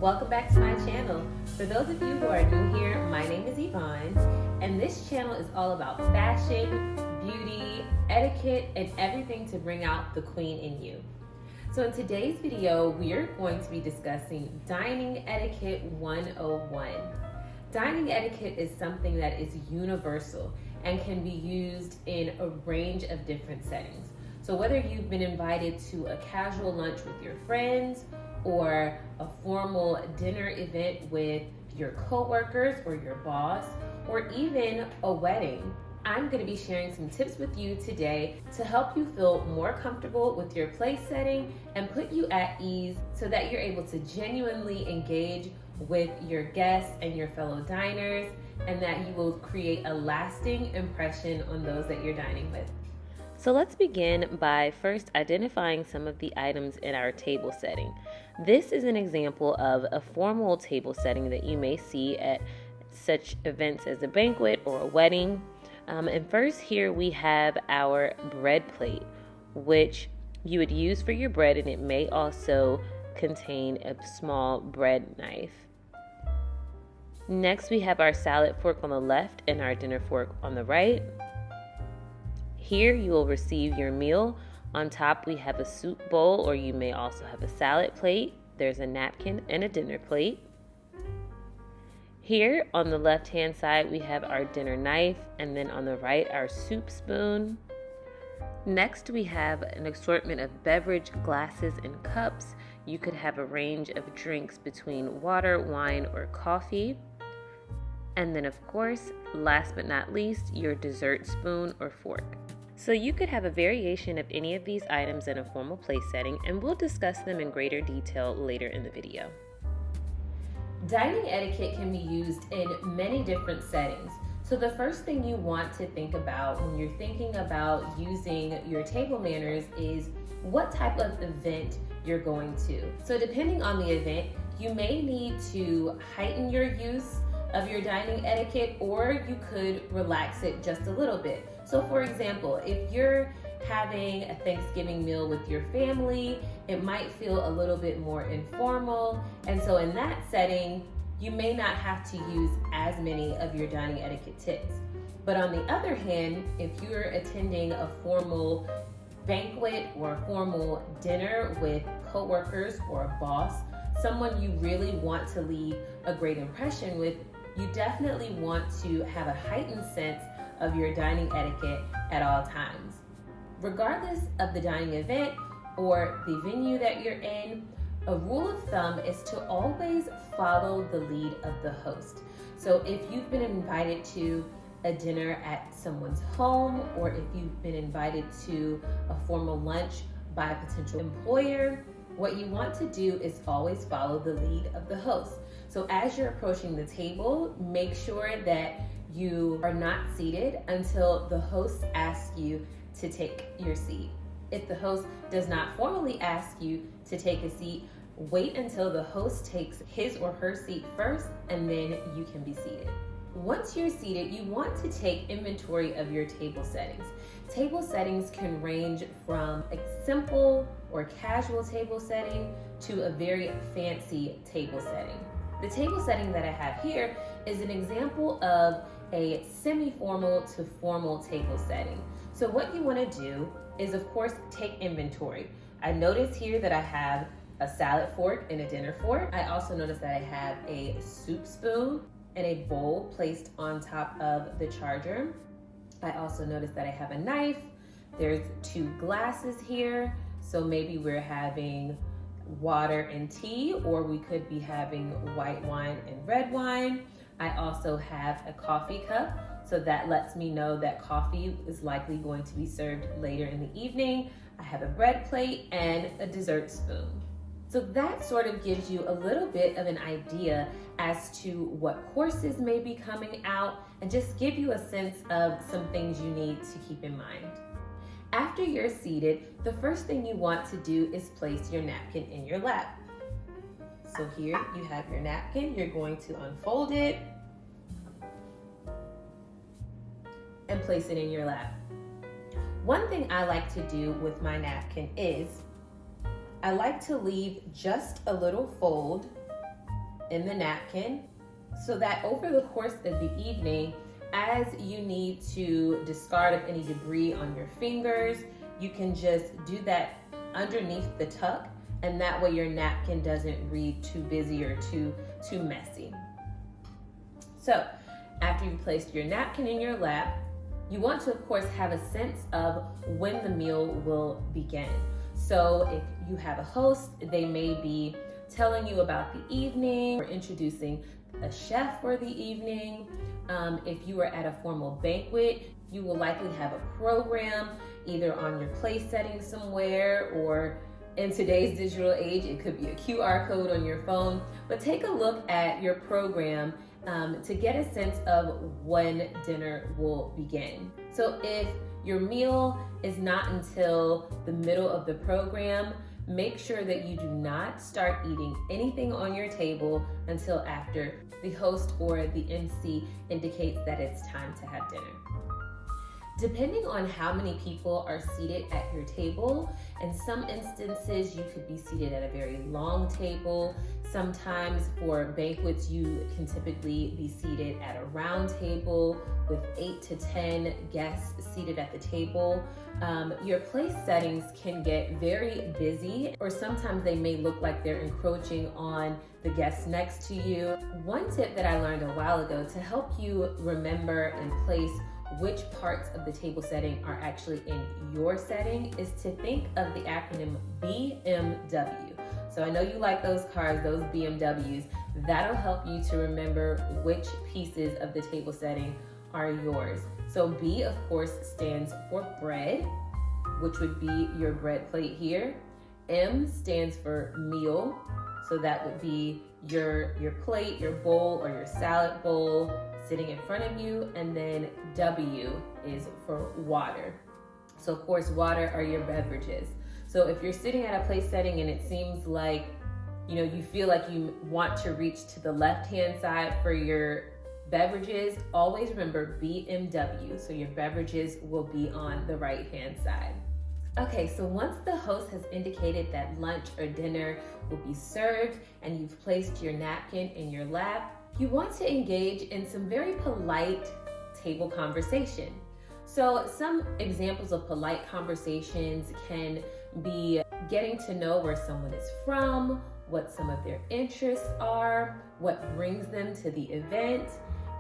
Welcome back to my channel. For those of you who are new here, my name is Yvonne, and this channel is all about fashion, beauty, etiquette, and everything to bring out the queen in you. So in today's video, we're going to be discussing Dining Etiquette 101. Dining etiquette is something that is universal and can be used in a range of different settings. So whether you've been invited to a casual lunch with your friends, or a formal dinner event with your coworkers or your boss, or even a wedding, I'm going to be sharing some tips with you today to help you feel more comfortable with your place setting and put you at ease so that you're able to genuinely engage with your guests and your fellow diners, and that you will create a lasting impression on those that you're dining with. So let's begin by first identifying some of the items in our table setting. This is an example of a formal table setting that you may see at such events as a banquet or a wedding. And first here we have our bread plate, which you would use for your bread, and it may also contain a small bread knife. Next we have our salad fork on the left and our dinner fork on the right. Here you will receive your meal. On top we have a soup bowl, or you may also have a salad plate. There's a napkin and a dinner plate. Here on the left hand side we have our dinner knife, and then on the right our soup spoon. Next we have an assortment of beverage glasses and cups. You could have a range of drinks between water, wine, or coffee. And then of course, last but not least, your dessert spoon or fork. So you could have a variation of any of these items in a formal place setting, and we'll discuss them in greater detail later in the video. Dining etiquette can be used in many different settings. So the first thing you want to think about when you're thinking about using your table manners is what type of event you're going to. So depending on the event, you may need to heighten your use of your dining etiquette, or you could relax it just a little bit. So for example, if you're having a Thanksgiving meal with your family, it might feel a little bit more informal. And so in that setting, you may not have to use as many of your dining etiquette tips. But on the other hand, if you're attending a formal banquet or a formal dinner with coworkers or a boss, someone you really want to leave a great impression with, you definitely want to have a heightened sense of your dining etiquette at all times. Regardless of the dining event or the venue that you're in, a rule of thumb is to always follow the lead of the host. So if you've been invited to a dinner at someone's home, or if you've been invited to a formal lunch by a potential employer, what you want to do is always follow the lead of the host. So as you're approaching the table, make sure that you are not seated until the host asks you to take your seat. If the host does not formally ask you to take a seat, wait until the host takes his or her seat first, and then you can be seated. Once you're seated, you want to take inventory of your table settings. Table settings can range from a simple or casual table setting to a very fancy table setting. The table setting that I have here is an example of a semi-formal to formal table setting. So what you want to do is, of course, take inventory. I notice here that I have a salad fork and a dinner fork. I also notice that I have a soup spoon and a bowl placed on top of the charger. I also notice that I have a knife. There's 2 glasses here. So maybe we're having water and tea, or we could be having white wine and red wine. I also have a coffee cup, so that lets me know that coffee is likely going to be served later in the evening. I have a bread plate and a dessert spoon. So that sort of gives you a little bit of an idea as to what courses may be coming out, and just give you a sense of some things you need to keep in mind. After you're seated, the first thing you want to do is place your napkin in your lap. So here you have your napkin. You're going to unfold it and place it in your lap. One thing I like to do with my napkin is I like to leave just a little fold in the napkin, so that over the course of the evening, as you need to discard of any debris on your fingers, you can just do that underneath the tuck, and that way your napkin doesn't read too busy or too messy. So after you've placed your napkin in your lap, you want to, of course, have a sense of when the meal will begin. So if you have a host, they may be telling you about the evening or introducing a chef for the evening. If you are at a formal banquet, you will likely have a program either on your place setting somewhere, or in today's digital age, it could be a QR code on your phone. But take a look at your program to get a sense of when dinner will begin. So if your meal is not until the middle of the program, make sure that you do not start eating anything on your table until after the host or the MC indicates that it's time to have dinner. Depending on how many people are seated at your table, in some instances you could be seated at a very long table. Sometimes for banquets you can typically be seated at a round table with 8 to 10 guests seated at the table. Your place settings can get very busy, or sometimes they may look like they're encroaching on the guests next to you. One tip that I learned a while ago to help you remember and place which parts of the table setting are actually in your setting is to think of the acronym BMW. So I know you like those cars, those BMWs. That'll help you to remember which pieces of the table setting are yours. So B, of course, stands for bread, which would be your bread plate here. M stands for meal. So that would be your plate, your bowl, or your salad bowl sitting in front of you. And then W is for water. So of course, water are your beverages. So if you're sitting at a place setting and it seems like, you feel like you want to reach to the left-hand side for your beverages, always remember BMW. So your beverages will be on the right-hand side. Okay, so once the host has indicated that lunch or dinner will be served and you've placed your napkin in your lap, you want to engage in some very polite table conversation. So some examples of polite conversations can be getting to know where someone is from, what some of their interests are, what brings them to the event,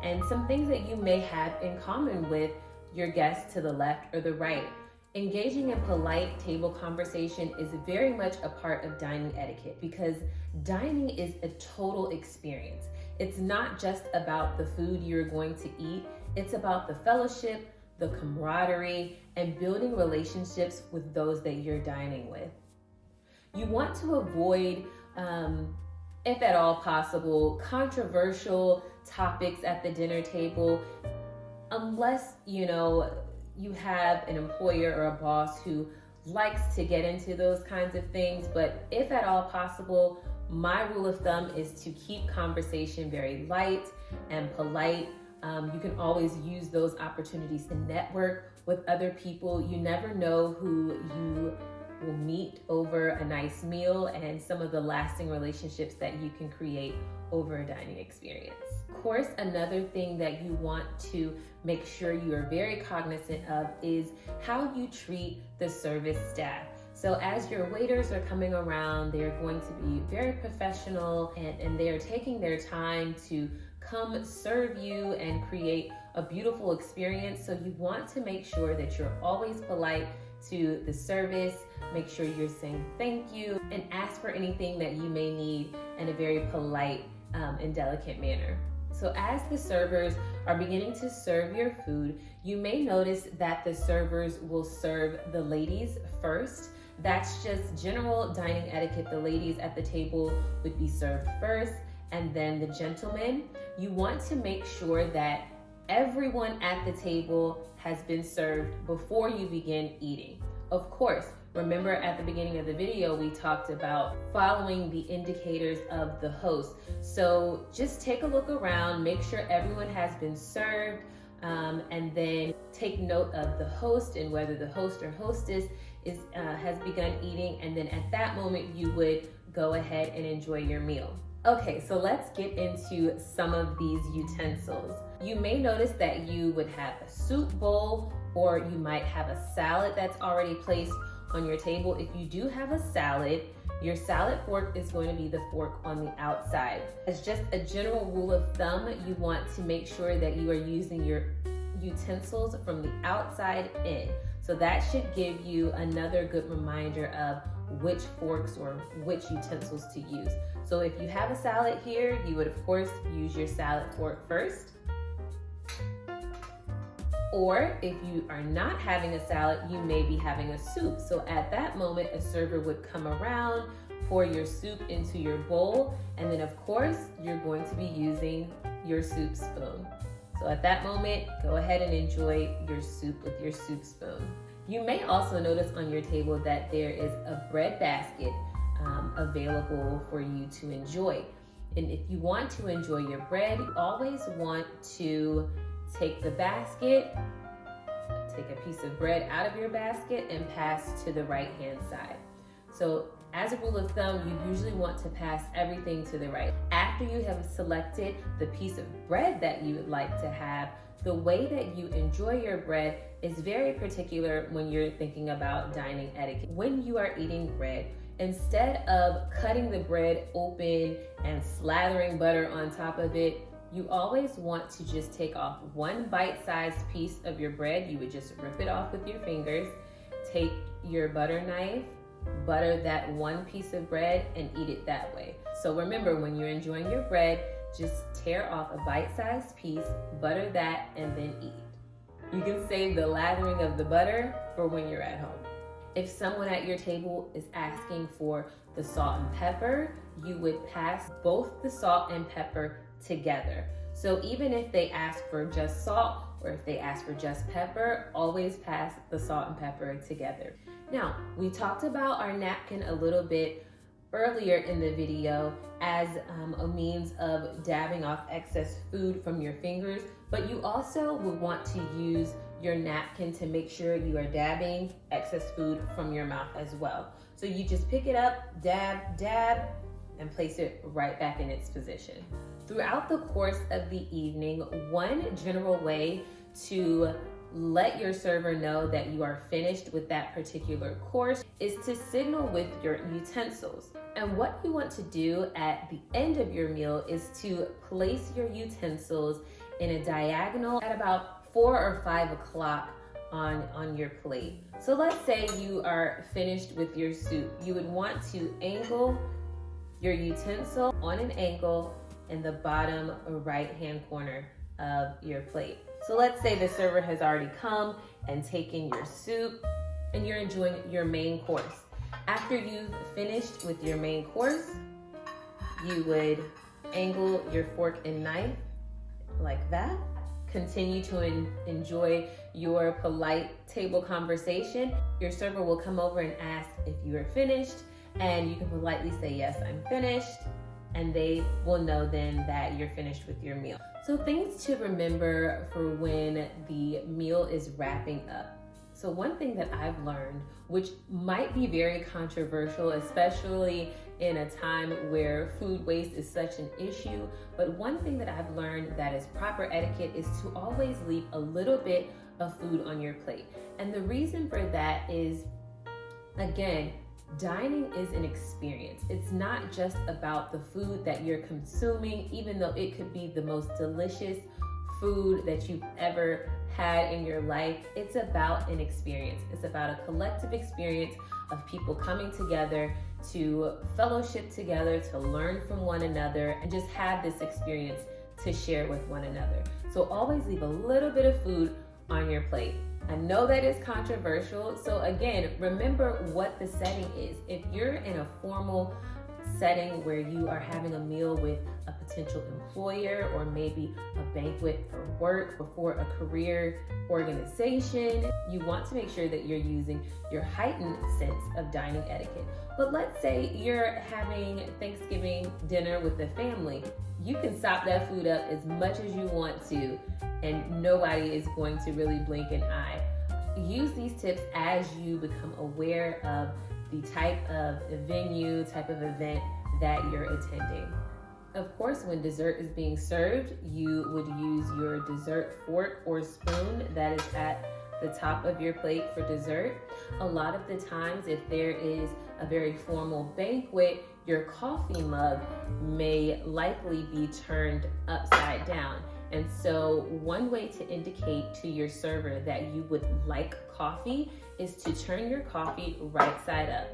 and some things that you may have in common with your guests to the left or the right. Engaging in polite table conversation is very much a part of dining etiquette, because dining is a total experience. It's not just about the food you're going to eat, it's about the fellowship, the camaraderie, and building relationships with those that you're dining with. You want to avoid, if at all possible, controversial topics at the dinner table, unless you have an employer or a boss who likes to get into those kinds of things. But if at all possible, my rule of thumb is to keep conversation very light and polite. You can always use those opportunities to network with other people. You never know who you will meet over a nice meal and some of the lasting relationships that you can create over a dining experience. Of course, another thing that you want to make sure you are very cognizant of is how you treat the service staff. So as your waiters are coming around, they're going to be very professional and they are taking their time to come serve you and create a beautiful experience. So you want to make sure that you're always polite to the service, make sure you're saying thank you, and ask for anything that you may need in a very polite and delicate manner. So as the servers are beginning to serve your food, you may notice that the servers will serve the ladies first. That's just general dining etiquette. The ladies at the table would be served first, and then the gentlemen. You want to make sure that everyone at the table has been served before you begin eating. Of course, remember at the beginning of the video, we talked about following the indicators of the host. So just take a look around, make sure everyone has been served, and then take note of the host and whether the host or hostess has begun eating. And then at that moment, you would go ahead and enjoy your meal. Okay, so let's get into some of these utensils. You may notice that you would have a soup bowl, or you might have a salad that's already placed on your table. If you do have a salad, your salad fork is going to be the fork on the outside. As just a general rule of thumb, you want to make sure that you are using your utensils from the outside in. So that should give you another good reminder of which forks or which utensils to use. So if you have a salad here, you would of course use your salad fork first. Or if you are not having a salad, you may be having a soup. So at that moment, a server would come around, pour your soup into your bowl, and then of course, you're going to be using your soup spoon. So at that moment, go ahead and enjoy your soup with your soup spoon. You may also notice on your table that there is a bread basket available for you to enjoy. And if you want to enjoy your bread, you always want to take the basket, take a piece of bread out of your basket and pass to the right hand side. So as a rule of thumb, you usually want to pass everything to the right. After you have selected the piece of bread that you would like to have, the way that you enjoy your bread is very particular when you're thinking about dining etiquette. When you are eating bread, instead of cutting the bread open and slathering butter on top of it, you always want to just take off one bite-sized piece of your bread. You would just rip it off with your fingers, take your butter knife, butter that one piece of bread, and eat it that way. So remember, when you're enjoying your bread, just tear off a bite-sized piece, butter that, and then eat. You can save the lathering of the butter for when you're at home. If someone at your table is asking for the salt and pepper, you would pass both the salt and pepper together. So even if they ask for just salt or if they ask for just pepper, always pass the salt and pepper together. Now, we talked about our napkin a little bit earlier in the video as a means of dabbing off excess food from your fingers, but you also would want to use your napkin to make sure you are dabbing excess food from your mouth as well. So you just pick it up, dab, dab, and place it right back in its position. Throughout the course of the evening, one general way to let your server know that you are finished with that particular course is to signal with your utensils. And what you want to do at the end of your meal is to place your utensils in a diagonal at about 4 or 5 o'clock on your plate. So let's say you are finished with your soup. You would want to angle your utensil on an angle in the bottom right hand corner of your plate. So let's say the server has already come and taken your soup and you're enjoying your main course. After you've finished with your main course, you would angle your fork and knife like that. Continue to enjoy your polite table conversation. Your server will come over and ask if you are finished, and you can politely say, yes, I'm finished, and they will know then that you're finished with your meal. So things to remember for when the meal is wrapping up. So one thing that I've learned, which might be very controversial, especially in a time where food waste is such an issue, but one thing that I've learned that is proper etiquette is to always leave a little bit of food on your plate. And the reason for that is, again, dining is an experience. It's not just about the food that you're consuming, even though it could be the most delicious food that you've ever had in your life. It's about an experience. It's about a collective experience of people coming together to fellowship together, to learn from one another, and just have this experience to share with one another. So always leave a little bit of food on your plate. I know that is controversial. So again, remember what the setting is. If you're in a formal setting where you are having a meal with a potential employer or maybe a banquet for work or for a career organization, you want to make sure that you're using your heightened sense of dining etiquette. But let's say you're having Thanksgiving dinner with the family. You can stop that food up as much as you want to, and nobody is going to really blink an eye. Use these tips as you become aware of the type of venue, type of event that you're attending. Of course, when dessert is being served, you would use your dessert fork or spoon that is at the top of your plate for dessert. A lot of the times, if there is a very formal banquet, your coffee mug may likely be turned upside down. And so one way to indicate to your server that you would like coffee is to turn your coffee right side up.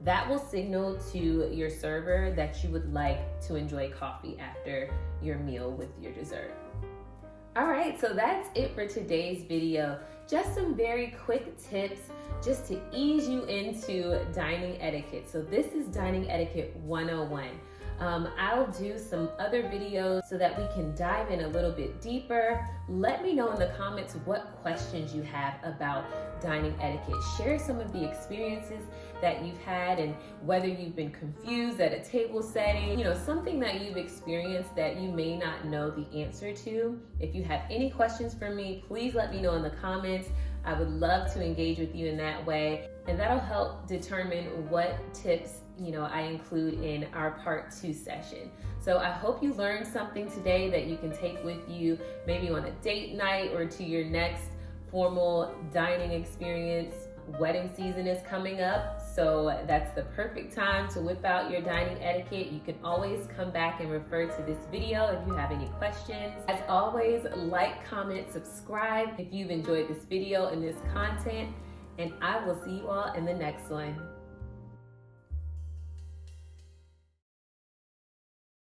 That will signal to your server that you would like to enjoy coffee after your meal with your dessert. All right, so that's it for today's video. Just some very quick tips just to ease you into dining etiquette. So this is Dining Etiquette 101. I'll do some other videos so that we can dive in a little bit deeper. Let me know in the comments what questions you have about dining etiquette. Share some of the experiences that you've had and whether you've been confused at a table setting, something that you've experienced that you may not know the answer to. If you have any questions for me, please let me know in the comments. I would love to engage with you in that way, and that'll help determine what tips I include in our part 2 session. So I hope you learned something today that you can take with you maybe on a date night or to your next formal dining experience. Wedding season is coming up, so that's the perfect time to whip out your dining etiquette. You can always come back and refer to this video if you have any questions. As always, like, comment, subscribe if you've enjoyed this video and this content, and I will see you all in the next one.